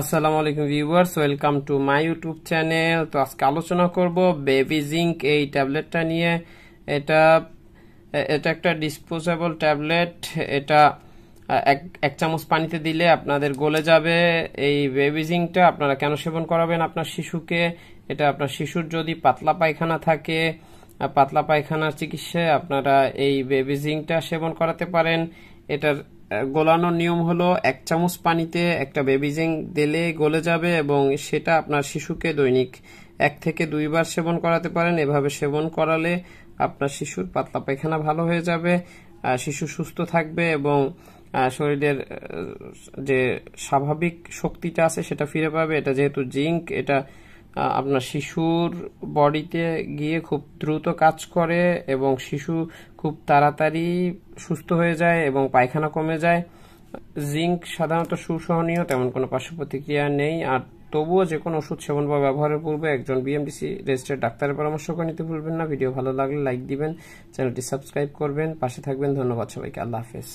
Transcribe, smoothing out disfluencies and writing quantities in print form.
আসসালামু আলাইকুম viewers, welcome to my YouTube channel. তো আজকে আলোচনা করব বেবি জিঙ্ক এই ট্যাবলেটটা নিয়ে। এটা এটা একটা ডিসপোজেবল ট্যাবলেট। এটা এক চামচ পানিতে দিলে আপনাদের গলে যাবে। এই বেবি জিঙ্কটা আপনারা কেন সেবন করাবেন আপনার শিশুকে? এটা আপনার শিশুর যদি পাতলা পায়খানা থাকে, পাতলা পায়খানার চিকিৎসায় আপনারা এই বেবি জিঙ্কটা সেবন করাতে পারেন। এটার গোলানোর নিয়ম হলো 1 চামচ পানিতে একটা বেবি জিঙ্ক দিলে গলে যাবে এবং সেটা আপনার শিশুকে দৈনিক 1 থেকে 2 বার সেবন করাতে পারেন। এভাবে সেবন করালে আপনার শিশুর পাতলা পায়খানা ভালো হয়ে যাবে, শিশু সুস্থ থাকবে এবং শরীরের যে স্বাভাবিক শক্তিটা আছে সেটা ফিরে পাবে। এটা যেহেতু জিঙ্ক, এটা আপনার শিশুর বডিতে গিয়ে খুব দ্রুত কাজ করে এবং শিশু খুব তাড়াতাড়ি সুস্থ হয়ে যায় এবং পায়খানা কমে যায়। জিঙ্ক সাধারণত সুসহনীয়, তেমন কোনো পার্শ্ব প্রতিক্রিয়া নেই। আর তবুও যে কোনো ওষুধ সেবন বা ব্যবহারের পূর্বে একজন বিএমডিসি রেজিস্টার্ড ডাক্তারের পরামর্শ করে নিতে ভুলবেন না। ভিডিও ভালো লাগলে লাইক দিবেন, চ্যানেলটি সাবস্ক্রাইব করবেন, পাশে থাকবেন। ধন্যবাদ সবাইকে। আল্লাহ হাফেজ।